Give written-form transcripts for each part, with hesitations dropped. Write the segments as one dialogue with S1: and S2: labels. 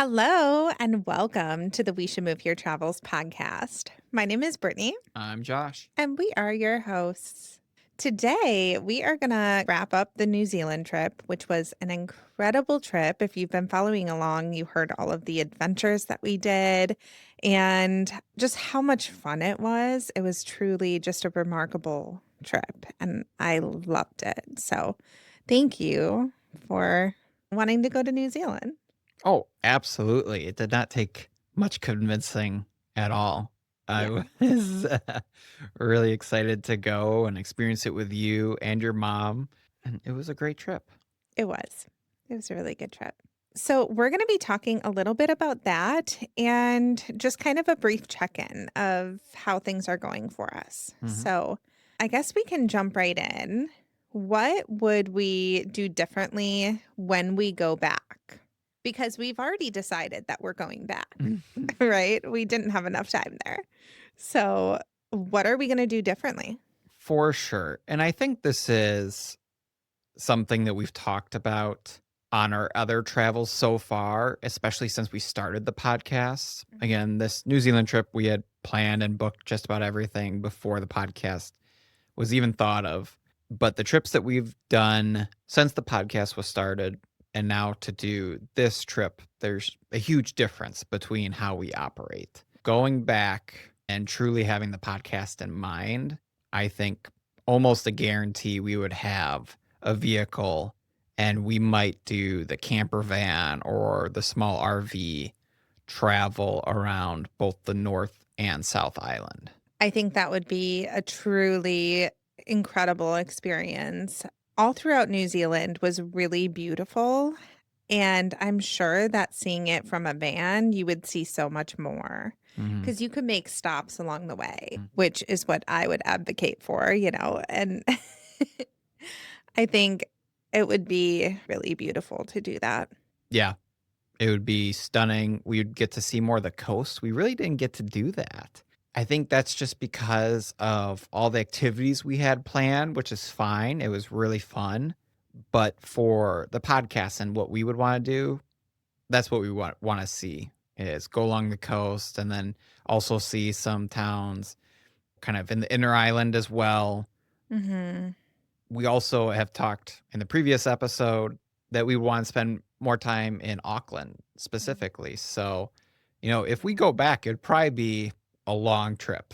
S1: Hello and welcome to the We Should Move Here Travels podcast. My name is Brittany
S2: I'm Josh.
S1: and we are your hosts. Today, we are going to wrap up the New Zealand trip, which was an incredible trip. If you've been following along, you heard all of the adventures that we did and just how much fun it was. It was truly just a remarkable trip and I loved it. So, thank you for wanting to go to New Zealand.
S2: Oh, absolutely. It did not take much convincing at all.
S1: Yeah,
S2: I was really excited to go and experience it with you and your mom, and it was a great trip.
S1: it was. It was a really good trip. So, we're going to be talking a little bit about that and just kind of a brief check in of how things are going for us.
S2: hmm
S1: So, I guess we can jump right in. What would we do differently when we go back? Because we've already decided that we're going back, right? We didn't have enough time there. So, what are we going to do differently?
S2: For sure. And I think this is something that we've talked about on our other travels so far, especially since we started the podcast. Again, this New Zealand trip, we had planned and booked just about everything before the podcast was even thought of. But the trips that we've done since the podcast was started and now to do this trip, there's a huge difference between how we operate. Going back and truly having the podcast in mind, I think almost a guarantee we would have a vehicle and we might do the camper van or the small RV travel around both the North and South Island.
S1: I think that would be a truly incredible experience. All throughout New Zealand was really beautiful, and I'm sure that seeing it from a van, you would see so much more
S2: hmm
S1: because you could make stops along the way, which is what I would advocate for, and I think it would be really beautiful to do that.
S2: Yeah, it would be stunning. We would get to see more of the coast. We really didn't get to do that. I think that's just because of all the activities we had planned, which is fine. It was really fun. But for the podcast and what we would want to do, that's what we want to see is go along the coast and then also see some towns kind of in the inner island as well.
S1: Mhm.
S2: We also have talked in the previous episode that we want to spend more time in Auckland specifically. So, if we go back, it'd probably be a long trip.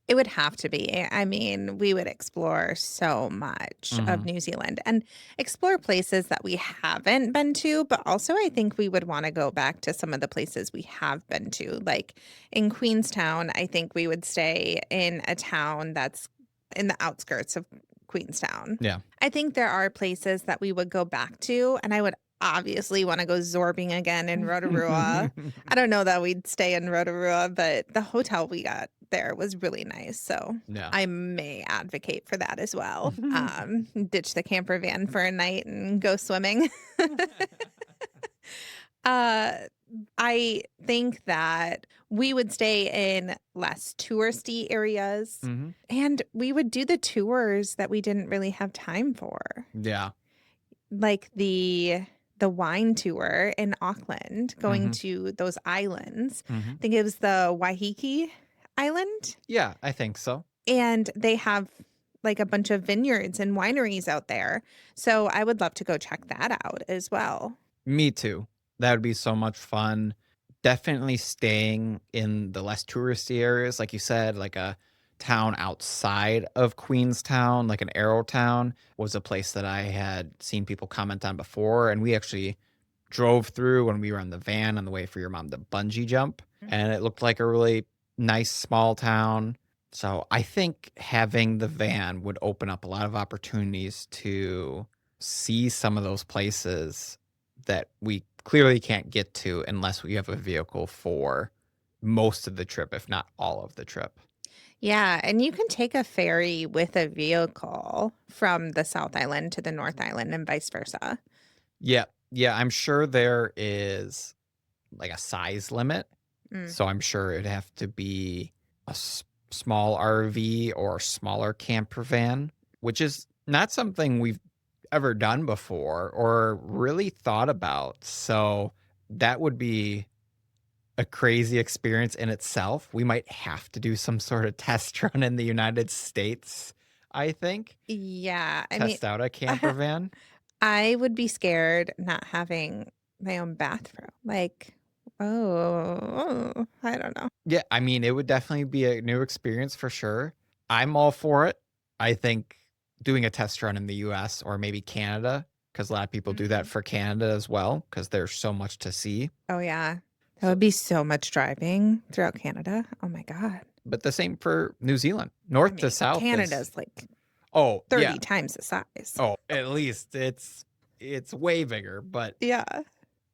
S1: It would have to be. I mean, we would explore so much of
S2: hmm
S1: New Zealand and explore places that we haven't been to, but also I think we would want to go back to some of the places we have been to. Like in Queenstown, I think we would stay in a town that's in the outskirts of Queenstown.
S2: Yeah.
S1: I think there are places that we would go back to, and I would obviously want to go zorbing again in Rotorua. I don't know that we'd stay in Rotorua, but the hotel we got there was really nice. So
S2: yeah.
S1: I may advocate for that as well. Ditch the camper van for a night and go swimming. uh, I think that we would stay in less touristy areas
S2: hmm
S1: and we would do the tours that we didn't really have time for,
S2: Yeah.
S1: like the wine tour in Auckland, going
S2: hmm
S1: to those islands.
S2: hmm
S1: I think it was the Waiheke Island,
S2: Yeah, I think so.
S1: and they have like a bunch of vineyards and wineries out there. So I would love to go check that out as well.
S2: Me too. That would be so much fun. Definitely staying in the less touristy areas, like you said, like a town outside of Queenstown, like an Arrow town, was a place that I had seen people comment on before. And we actually drove through when we were in the van on the way for your mom to bungee jump. And it looked like a really nice small town. So I think having the van would open up a lot of opportunities to see some of those places that we clearly can't get to unless we have a vehicle for most of the trip, if not all of the trip.
S1: Yeah, and you can take a ferry with a vehicle from the South Island to the North Island and vice versa.
S2: Yeah. Yeah. I'm sure there is like a size limit.
S1: Mm.
S2: So I'm sure it'd have to be a small RV or smaller camper van, which is not something we've ever done before or really thought about. So that would be a crazy experience in itself. We might have to do some sort of test run in the United States, I think.
S1: Yeah, I mean,
S2: Test out a camper van.
S1: I would be scared not having my own bathroom. Like, I don't know.
S2: Yeah, I mean, it would definitely be a new experience for sure. I'm all for it. I think doing a test run in the US or maybe Canada, because a lot of people do that
S1: Mhm.
S2: for Canada as well, because there's so much to see.
S1: Oh, yeah. That
S2: So,
S1: would be so much driving throughout Canada. Oh my god.
S2: but the same for New Zealand.
S1: I
S2: North to
S1: mean,
S2: south is,
S1: Canada's like
S2: oh, yeah.
S1: 30 times the size.
S2: Oh, at least it's way bigger, but
S1: Yeah.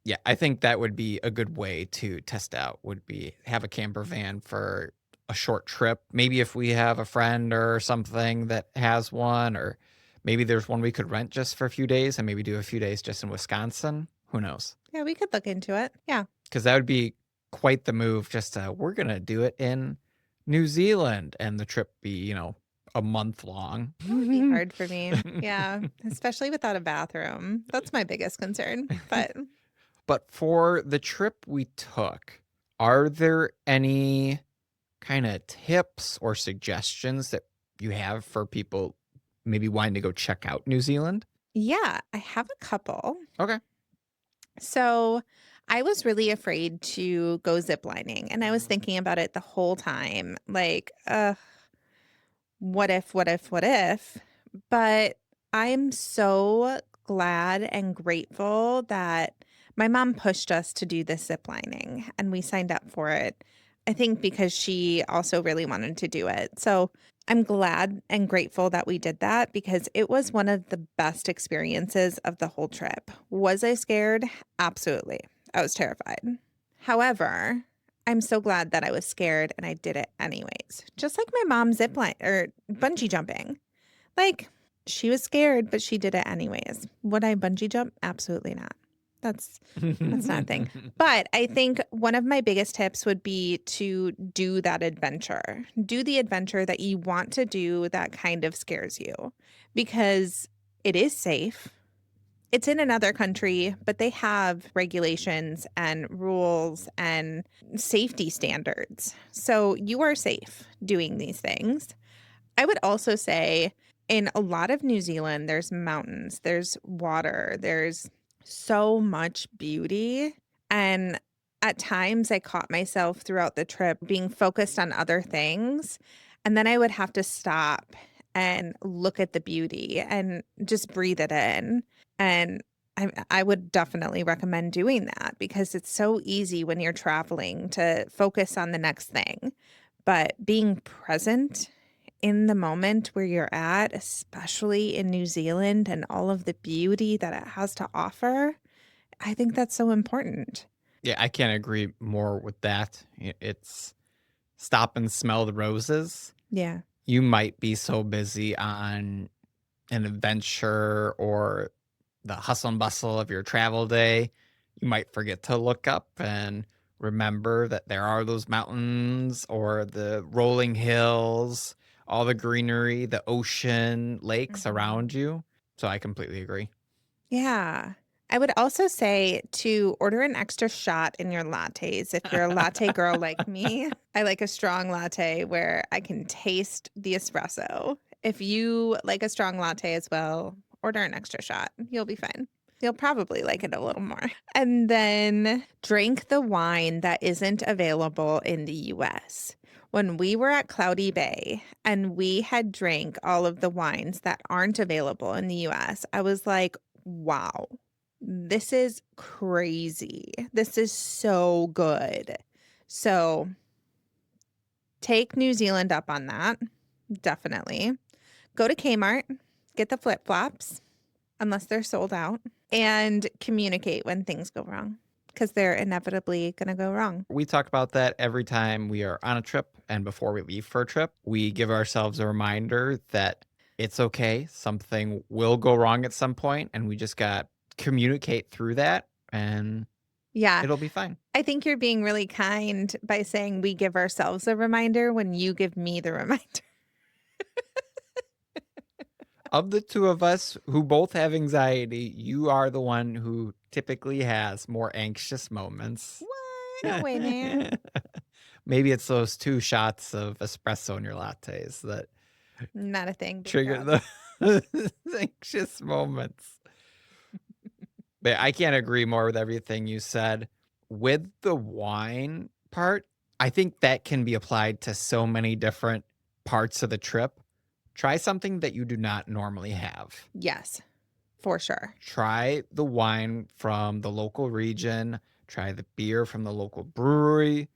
S2: yeah, I think that would be a good way to test out, would be have a camper van for a short trip. Maybe if we have a friend or something that has one, or maybe there's one we could rent just for a few days and maybe do a few days just in Wisconsin. Who knows?
S1: Yeah, we could look into it. Yeah.
S2: Because that would be quite the move. Just we're gonna do it in New Zealand, and the trip be a month long.
S1: That would be hard for me. Yeah, especially without a bathroom. That's my biggest concern. But
S2: But for the trip we took, are there any kind of tips or suggestions that you have for people maybe wanting to go check out New Zealand?
S1: yeah, I have a couple.
S2: Okay.
S1: So I was really afraid to go ziplining, and I was thinking about it the whole time. Like, what if, what if, what if? But I'm so glad and grateful that my mom pushed us to do this zip lining and we signed up for it. I think because she also really wanted to do it. So I'm glad and grateful that we did that because it was one of the best experiences of the whole trip. Was I scared? Absolutely. I was terrified. However, I'm so glad that I was scared and I did it anyways. Just like my mom zip line or bungee jumping. Like she was scared, but she did it anyways. Would I bungee jump? Absolutely not. That's that's not a thing. But I think one of my biggest tips would be to do that adventure. Do the adventure that you want to do that kind of scares you because it is safe. It's in another country, but they have regulations and rules and safety standards. So you are safe doing these things. I would also say in a lot of New Zealand, there's mountains, there's water, there's so much beauty. And at times, I caught myself throughout the trip being focused on other things. And then I would have to stop and look at the beauty and just breathe it in. And I would definitely recommend doing that because it's so easy when you're traveling to focus on the next thing. But being present in the moment where you're at, especially in New Zealand and all of the beauty that it has to offer, I think that's so important.
S2: Yeah, I can't agree more with that. It's stop and smell the roses.
S1: Yeah.
S2: You might be so busy on an adventure or the hustle and bustle of your travel day, you might forget to look up and remember that there are those mountains or the rolling hills, all the greenery, the ocean, lakes
S1: Mhm.
S2: around you. So I completely agree.
S1: Yeah. I would also say to order an extra shot in your lattes if you're a latte girl like me. I like a strong latte where I can taste the espresso. If you like a strong latte as well, order an extra shot. You'll be fine. You'll probably like it a little more. And then drink the wine that isn't available in the US. When we were at Cloudy Bay and we had drank all of the wines that aren't available in the US, I was like, wow, this is crazy. This is so good. So take New Zealand up on that. Definitely. Go to Kmart, get the flip flops, unless they're sold out, and communicate when things go wrong because they're inevitably going to go wrong.
S2: We talk about that every time we are on a trip and before we leave for a trip. We give ourselves a reminder that it's okay. Something will go wrong at some point, and we just got communicate through that and
S1: Yeah.
S2: it'll be fine.
S1: I think you're being really kind by saying we give ourselves a reminder when you give me the reminder.
S2: Of the 2 of us who both have anxiety, you are the one who typically has more anxious moments.
S1: What? No way, man.
S2: Maybe it's those 2 shots of espresso in your lattes that
S1: Not a thing, big
S2: trigger
S1: dog.
S2: the anxious moments. But I can't agree more with everything you said. With the wine part, I think that can be applied to so many different parts of the trip. Try something that you do not normally have.
S1: Yes, for sure.
S2: Try the wine from the local region, try the beer from the local brewery,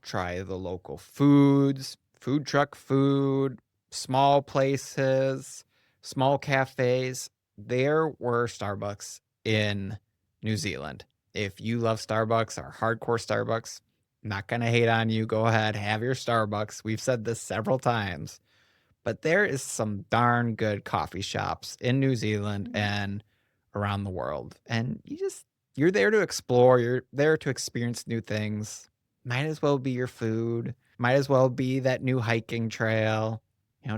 S2: try the local foods, food truck food, small places, small cafes. There were Starbucks in New Zealand. If you love Starbucks or hardcore Starbucks, not going to hate on you. Go ahead, have your Starbucks. We've said this several times, but there is some darn good coffee shops in New Zealand
S1: Mhm.
S2: and around the world. And you're there to explore, you're there to experience new things. Might as well be your food, might as well be that new hiking trail,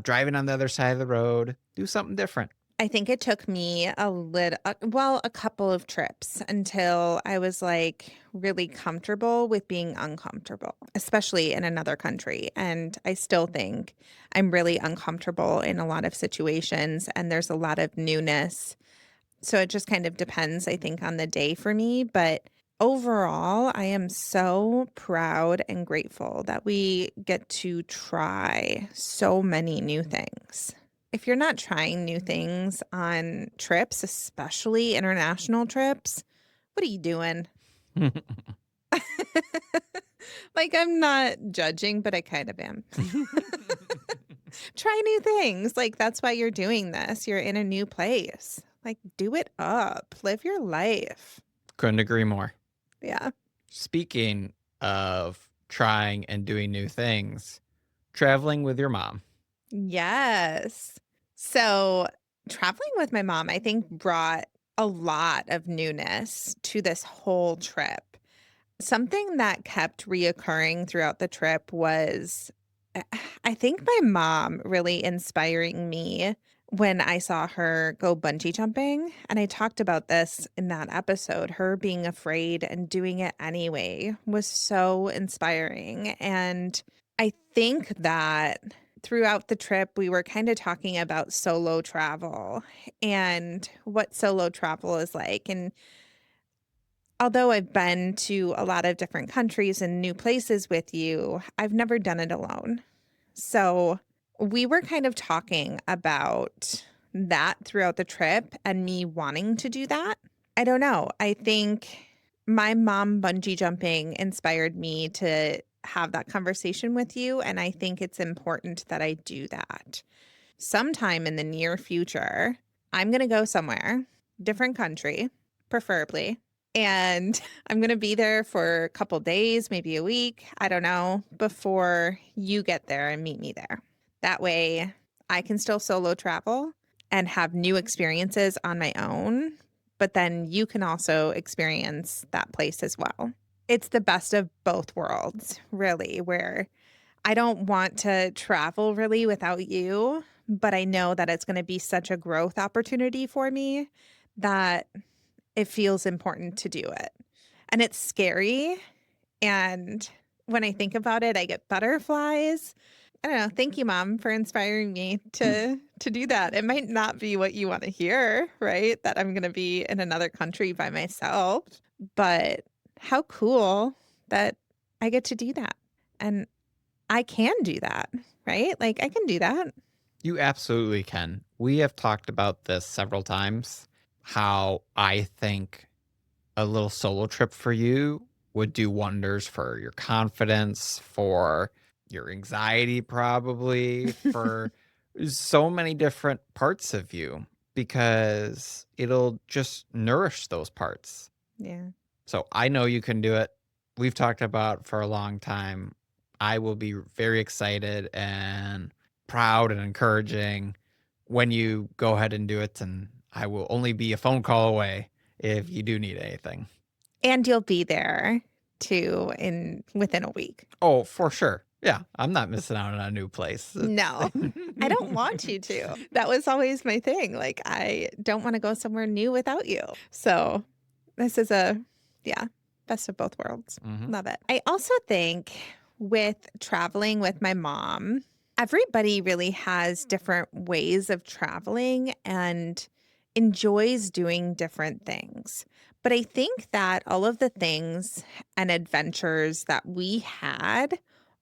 S2: driving on the other side of the road, do something different.
S1: I think it took me a couple of trips until I was like really comfortable with being uncomfortable, especially in another country. And I still think I'm really uncomfortable in a lot of situations, and there's a lot of newness. So it just kind of depends, I think, on the day for me. But overall, I am so proud and grateful that we get to try so many new things. If you're not trying new things on trips, especially international trips, what are you doing? Like, I'm not judging, but I kind of am. Try new things. Like, that's why you're doing this. You're in a new place. Like, do it up, live your life.
S2: Couldn't agree more.
S1: Yeah.
S2: Speaking of trying and doing new things, traveling with your mom.
S1: Yes. So, traveling with my mom, I think, brought a lot of newness to this whole trip. Something that kept reoccurring throughout the trip was, uh, I think, my mom really inspiring me when I saw her go bungee jumping. And I talked about this in that episode. Her being afraid and doing it anyway was so inspiring. And I think that throughout the trip, we were kind of talking about solo travel and what solo travel is like. And although I've been to a lot of different countries and new places with you, I've never done it alone. So we were kind of talking about that throughout the trip and me wanting to do that. I don't know. I think my mom bungee jumping inspired me to have that conversation with you. And I think it's important that I do that. Sometime in the near future, I'm going to go somewhere, different country, preferably. And I'm going to be there for a couple days, maybe a week, I don't know, before you get there and meet me there. That way, I can still solo travel and have new experiences on my own, but then you can also experience that place as well. It's the best of both worlds, really, where I don't want to travel really without you, but I know that it's going to be such a growth opportunity for me that it feels important to do it. And it's scary. And when I think about it, I get butterflies. I don't know. Thank you, Mom, for inspiring me to do that. It might not be what you want to hear, right? That I'm going to be in another country by myself, but how cool that I get to do that. And I can do that, right? Like, I can do that.
S2: You absolutely can. We have talked about this several times, how I think a little solo trip for you would do wonders for your confidence, for your anxiety, probably, for so many different parts of you, because it'll just nourish those parts.
S1: Yeah.
S2: So I know you can do it. We've talked about for a long time. I will be very excited and proud and encouraging when you go ahead and do it. And I will only be a phone call away if you do need anything.
S1: And you'll be there too in within a week.
S2: Oh, for
S1: So,
S2: sure. Yeah, I'm not missing out on a new place. It's
S1: No, I don't want you to. That was always my thing. Like, I don't want to go somewhere new without you. So, this is yeah, best of both worlds.
S2: Mhm.
S1: Love it. I also think with traveling with my mom, everybody really has different ways of traveling and enjoys doing different things. But I think that all of the things and adventures that we had,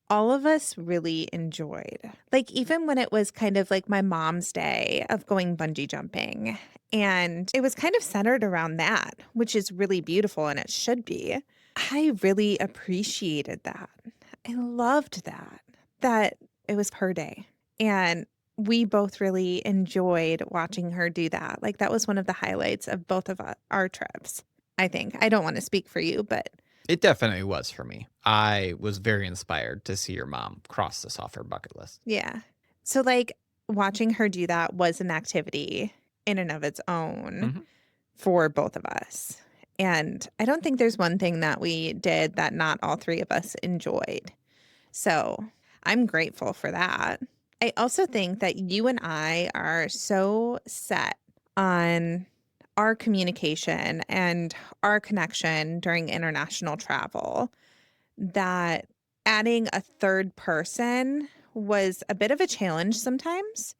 S1: all of us really enjoyed. Like, even when it was kind of like my mom's day of going bungee jumping, and it was kind of centered around that, which is really beautiful and it should be. I really appreciated that. I loved that, that it was her day. And we both really enjoyed watching her do that. Like, that was one of the highlights of both of our trips, I think. I don't want to speak for you, but
S2: It definitely was for me. I was very inspired to see your mom cross this off her bucket list.
S1: yeah. So, like, watching her do that was an activity in and of its own
S2: Mhm.
S1: for both of us. And I don't think there's one thing that we did that not all three of us enjoyed. So I'm grateful for that. I also think that you and I are so set on our communication and our connection during international travel that adding a third person was a bit of a challenge sometimes.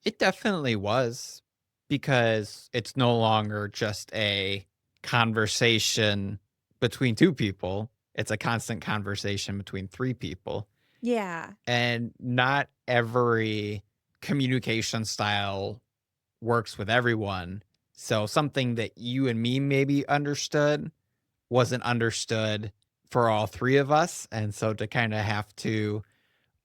S2: It definitely was because it's no longer just a conversation between 2 people. It's a constant conversation between 3 people,
S1: Yeah.
S2: and not every communication style works with everyone. So something that you and me maybe understood wasn't understood for all 3 of us, and so to kinda have to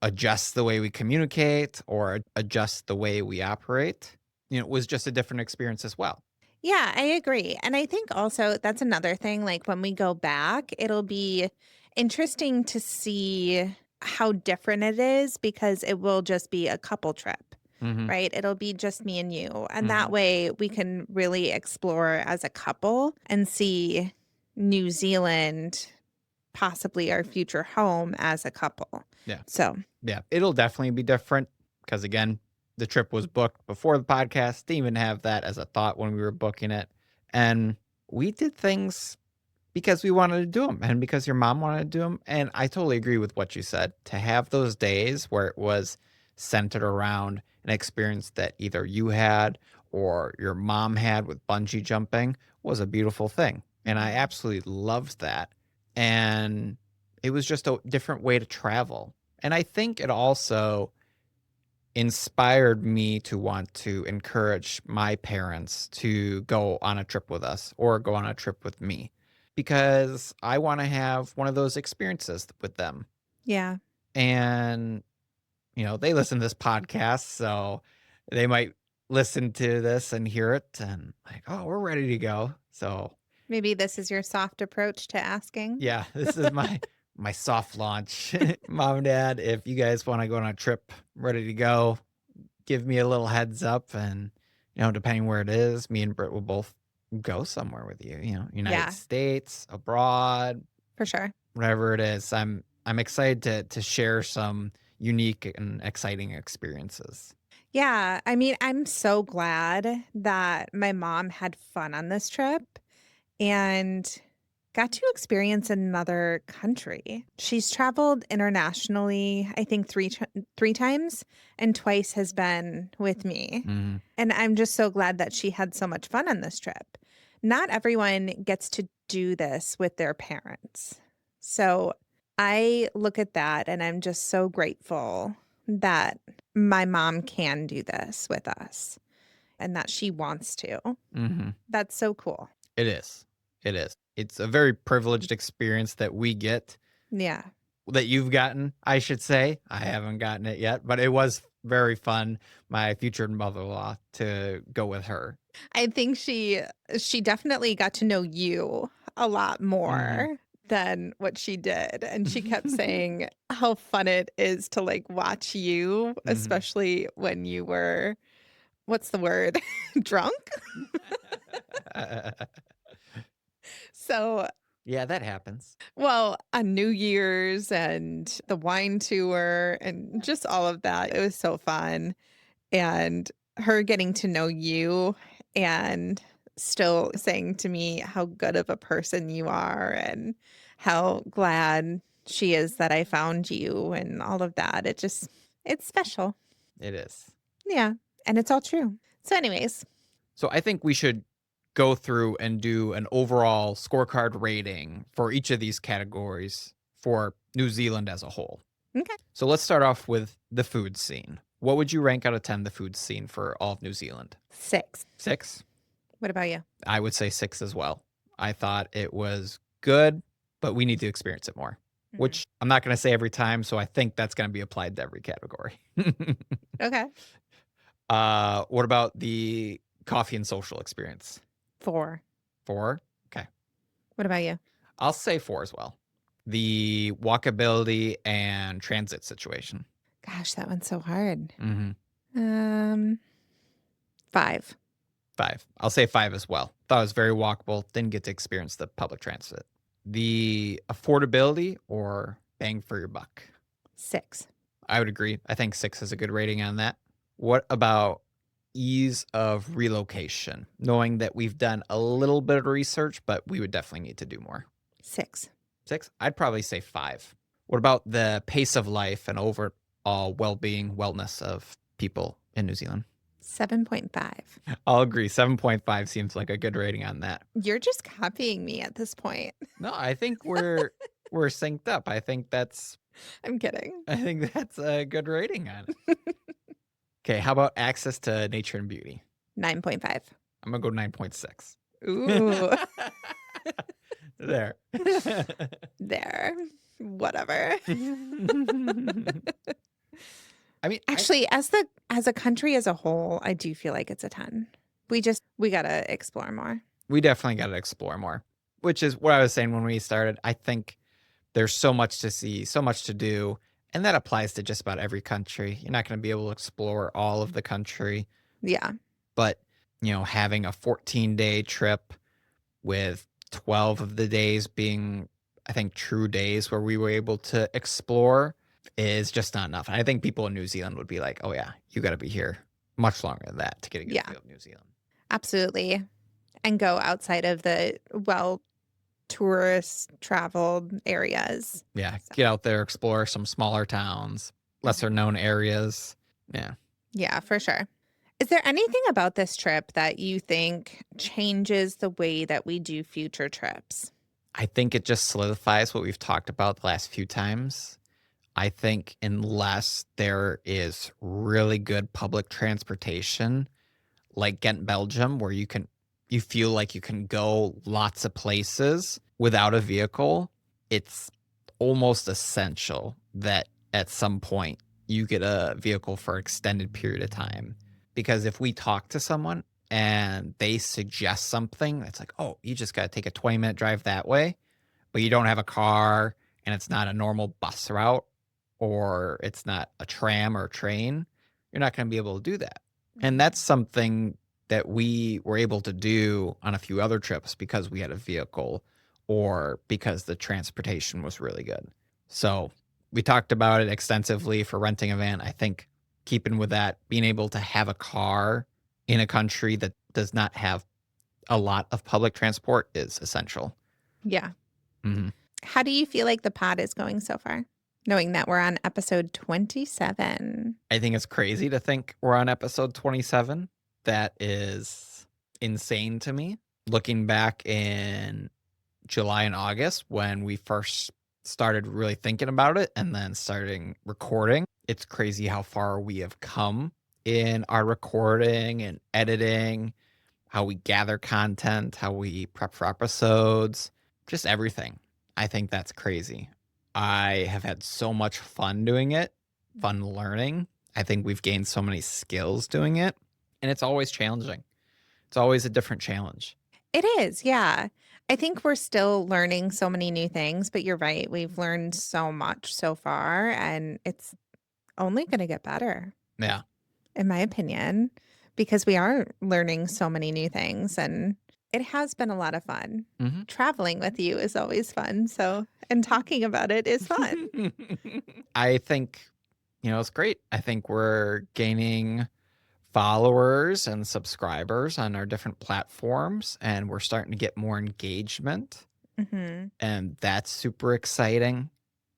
S2: adjust the way we communicate or adjust the way we operate, was just a different experience as well.
S1: Yeah, I agree. And I think also that's another thing, like when we go back, it'll be interesting to see how different it is because it will just be a couple trip,
S2: Mhm,
S1: right? It'll be just me and you. And that
S2: mhm.
S1: way we can really explore as a couple and see New Zealand, possibly our future home as a couple.
S2: Yeah,
S1: So,
S2: yeah. It'll definitely be different because again, the trip was booked before the podcast. Didn't even have that as a thought when we were booking it, and we did things because we wanted to do them, and because your mom wanted to do them. And I totally agree with what you said. To have those days where it was centered around an experience that either you had or your mom had with bungee jumping was a beautiful thing, and I
S1: mhm.
S2: absolutely loved that, and it was just a different way to travel, and I think it also inspired me to want to encourage my parents to go on a trip with us or go on a trip with me because I want to have one of those experiences with them.
S1: Yeah,
S2: And, they listen to this podcast, so they might listen to this and hear it and like, oh, we're ready to go. So,
S1: maybe this is your soft approach to asking.
S2: yeah, this is my soft launch. Mom and dad, if you guys want to go on a trip, ready to go, give me a little heads up and, depending where it is, me and Britt will both go somewhere with you, United
S1: Yeah,
S2: States, abroad,
S1: for sure.
S2: whatever it is. I'm excited to share some unique and exciting experiences.
S1: Yeah, I mean, I'm so glad that my mom had fun on this trip and got to experience another country. She's traveled internationally, I think 3 times, and twice has been with me.
S2: Mhm.
S1: And I'm just so glad that she had so much fun on this trip. Not everyone gets to do this with their parents. So I look at that and I'm just so grateful that my mom can do this with us and that she wants to.
S2: Mhm.
S1: That's so cool.
S2: It is. It is. It's a very privileged experience that we get,
S1: Yeah.
S2: that you've gotten, I should say. I haven't gotten it yet, but it was very fun, my future mother-in-law, to go with her.
S1: I think she definitely got to know you a lot
S2: Mhm.
S1: more than what she did, and she kept saying how fun it is to, like, watch you,
S2: Mhm.
S1: especially when you were what's the word? Drunk? So,
S2: Yeah, that happens.
S1: Well, on New Year's and the wine tour and just all of that. It was so fun. And her getting to know you and still saying to me how good of a person you are and how glad she is that I found you and all of that. It's special.
S2: It is.
S1: Yeah. And it's all true. So, anyways,
S2: So I think we should go through and do an overall scorecard rating for each of these categories for New Zealand as a whole.
S1: okay.
S2: So let's start off with the food scene. What would you rank out of 10 the food scene for all of New Zealand?
S1: 6.
S2: 6?
S1: What about you?
S2: I would say 6 as well. I thought it was good, but we need to experience it more,
S1: Mhm.
S2: which I'm not going to say every time. So I think that's going to be applied to every category.
S1: Okay.
S2: What about the coffee and social experience?
S1: 4.
S2: 4? Okay.
S1: What about you?
S2: I'll say 4 as well. The walkability and transit situation.
S1: Gosh, that one's so hard.
S2: Mhm.
S1: 5.
S2: 5. I'll say 5 as well. Thought it was very walkable. Didn't get to experience the public transit. The affordability or bang for your buck.
S1: 6.
S2: I would agree. I think 6 is a good rating on that. What about ease of relocation? Knowing that we've done a little bit of research, but we would definitely need to do more.
S1: 6.
S2: 6? I'd probably say 5. What about the pace of life and overall well-being, wellness of people in New Zealand?
S1: 7.5.
S2: I'll agree. 7.5 seems like a good rating on that.
S1: You're just copying me at this point.
S2: No, I think we're synced up.
S1: I'm kidding.
S2: I think that's a good rating on it. Okay, how about access to nature and beauty?
S1: 9.5.
S2: I'm gonna go 9.6.
S1: Ooh,
S2: There.
S1: there. Whatever.
S2: I mean,
S1: Actually, as a country as a whole, I do feel like it's a 10. We gotta explore more.
S2: we definitely got to explore more, which is what I was saying when we started. I think there's so much to see, so much to do, and that applies to just about every country. You're not going to be able to explore all of the country,
S1: Yeah.
S2: but having a 14-day trip with 12 of the days being, I think, true days where we were able to explore is just not enough. And I think people in New Zealand would be like, oh, yeah, you got to be here much longer than that to get a good
S1: Yeah.
S2: feel of New Zealand.
S1: Absolutely. And go outside of the tourist traveled areas.
S2: Yeah.
S1: So,
S2: Get out there, explore some smaller towns, lesser known areas. Yeah.
S1: yeah, for sure. Is there anything about this trip that you think changes the way that we do future trips?
S2: I think it just solidifies what we've talked about the last few times. I think unless there is really good public transportation, like Ghent, Belgium, where you feel like you can go lots of places without a vehicle, it's almost essential that at some point you get a vehicle for an extended period of time. Because if we talk to someone and they suggest something, it's like, oh, you just got to take a 20-minute drive that way, but you don't have a car and it's not a normal bus route or it's not a tram or a train, you're not going to be able to do that. And that's something that we were able to do on a few other trips because we had a vehicle or because the transportation was really good. So we talked about it extensively for renting a van. I think keeping with that, being able to have a car in a country that does not have a lot of public transport is essential.
S1: Yeah.
S2: Mhm.
S1: How do you feel like the pod is going so far? Knowing that we're on episode 27.
S2: I think it's crazy to think we're on episode 27. That is insane to me. Looking back in July and August when we first started really thinking about it and then starting recording, it's crazy how far we have come in our recording and editing, how we gather content, how we prep for episodes, just everything. I think that's crazy. I have had so much fun doing it, fun learning. I think we've gained so many skills doing it, and it's always challenging. It's always a different challenge.
S1: It is, yeah. I think we're still learning so many new things, but you're right. We've learned so much so far, and it's only going to get better,
S2: Yeah.
S1: in my opinion, because we are learning so many new things. And It has been a lot of fun.
S2: Mhm.
S1: Traveling with you is always fun, and talking about it is fun.
S2: I think, it's great. I think we're gaining followers and subscribers on our different platforms, and we're starting to get more engagement,
S1: Mhm,
S2: and that's super exciting.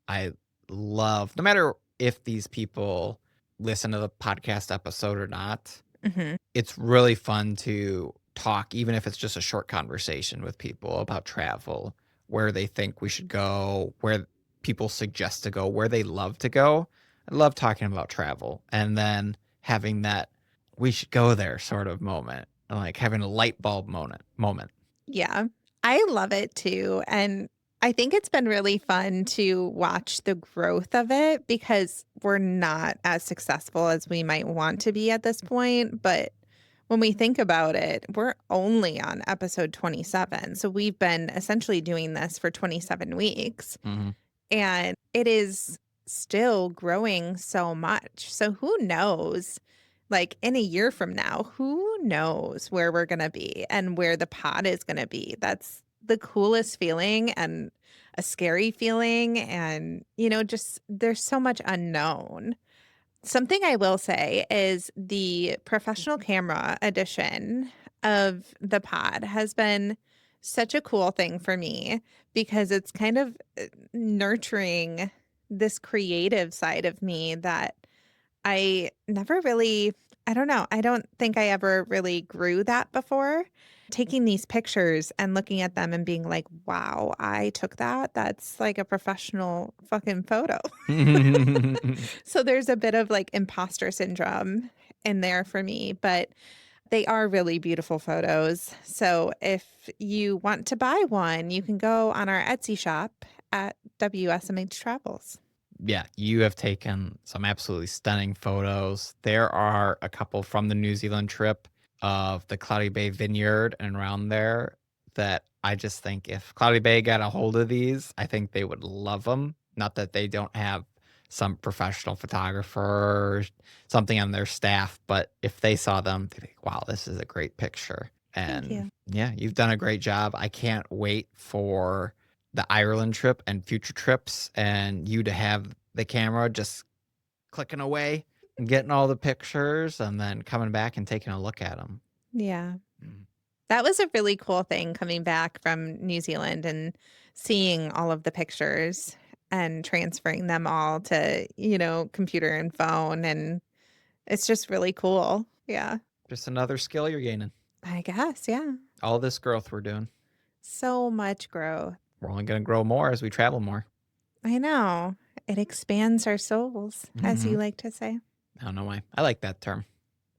S2: I love no matter if these people listen to the podcast episode or not,
S1: mhm.
S2: it's really fun to talk, even if it's just a short conversation with people about travel, where they think we should go, where people suggest to go, where they love to go. I love talking about travel and then having that we should go there sort of moment, and like having a light bulb moment.
S1: Yeah. I love it too, and I think it's been really fun to watch the growth of it because we're not as successful as we might want to be at this point, but when we think about it, we're only on episode 27, so we've been essentially doing this for 27 weeks.
S2: Mhm.
S1: And it is still growing so much. So who knows? Like in a year from now, who knows where we're going to be and where the pod is going to be? That's the coolest feeling and a scary feeling. And, just there's so much unknown. Something I will say is the professional camera edition of the pod has been such a cool thing for me because it's kind of nurturing this creative side of me that I never really, I don't know, I don't think I ever really grew that before. Taking these pictures and looking at them and being like, wow, I took that. That's like a professional fucking photo. So there's a bit of like imposter syndrome in there for me, but they are really beautiful photos. So if you want to buy one, you can go on our Etsy shop at WSMH Travels.
S2: Yeah, you have taken some absolutely stunning photos. There are a couple from the New Zealand trip of the Cloudy Bay Vineyard and around there that I just think if Cloudy Bay got a hold of these, I think they would love them. Not that they don't have some professional photographer or something on their staff, but if they saw them, they'd be like, wow, this is a great picture.
S1: Thank
S2: And
S1: you.
S2: yeah, you've done a great job. I can't wait for the Ireland trip and future trips and you to have the camera just clicking away and getting all the pictures and then coming back and taking a look at them.
S1: Yeah. That was a really cool thing coming back from New Zealand and seeing all of the pictures and transferring them all to, computer and phone. And it's just really cool. Yeah.
S2: Just another skill you're gaining.
S1: I guess. Yeah.
S2: All this growth we're doing.
S1: So much growth.
S2: We're only going to grow more as we travel more.
S1: I know. It expands our souls, as
S2: Hmm.
S1: you like to say.
S2: I don't know why. I like that term.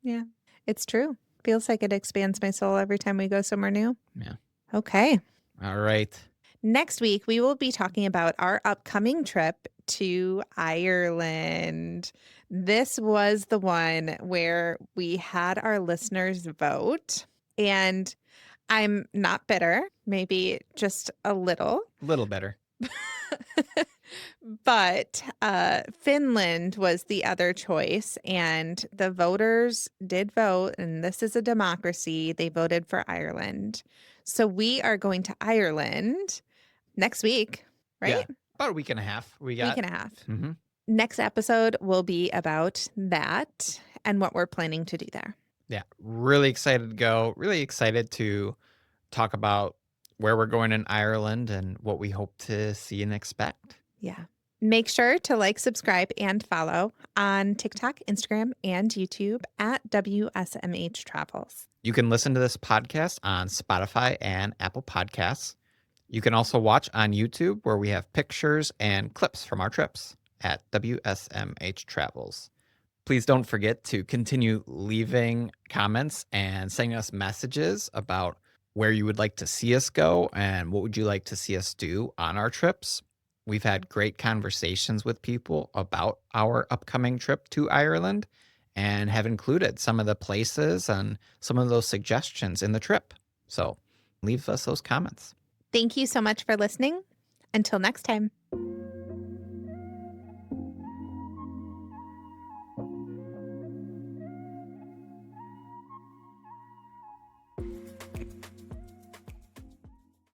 S1: Yeah, it's true. Feels like it expands my soul every time we go somewhere new.
S2: Yeah.
S1: Okay.
S2: All right.
S1: Next week, we will be talking about our upcoming trip to Ireland. This was the one where we had our listeners vote, and I'm not bitter, maybe just a little.
S2: A little better.
S1: But Finland was the other choice, and the voters did vote, and this is a democracy. They voted for Ireland. So we are going to Ireland next week,
S2: Yeah.
S1: right?
S2: About a week and a half we
S1: Week
S2: got.
S1: and a half.
S2: Hmm.
S1: Next episode will be about that and what we're planning to do there.
S2: Yeah. Really excited to go. Really excited to talk about where we're going in Ireland and what we hope to see and expect.
S1: Yeah. Make sure to like, subscribe, and follow on TikTok, Instagram, and YouTube at WSMH Travels.
S2: You can listen to this podcast on Spotify and Apple Podcasts. You can also watch on YouTube where we have pictures and clips from our trips at WSMH Travels. Please don't forget to continue leaving comments and sending us messages about where you would like to see us go and what would you like to see us do on our trips. We've had great conversations with people about our upcoming trip to Ireland and have included some of the places and some of those suggestions in the trip. So leave us those comments.
S1: Thank you so much for listening. Until next time.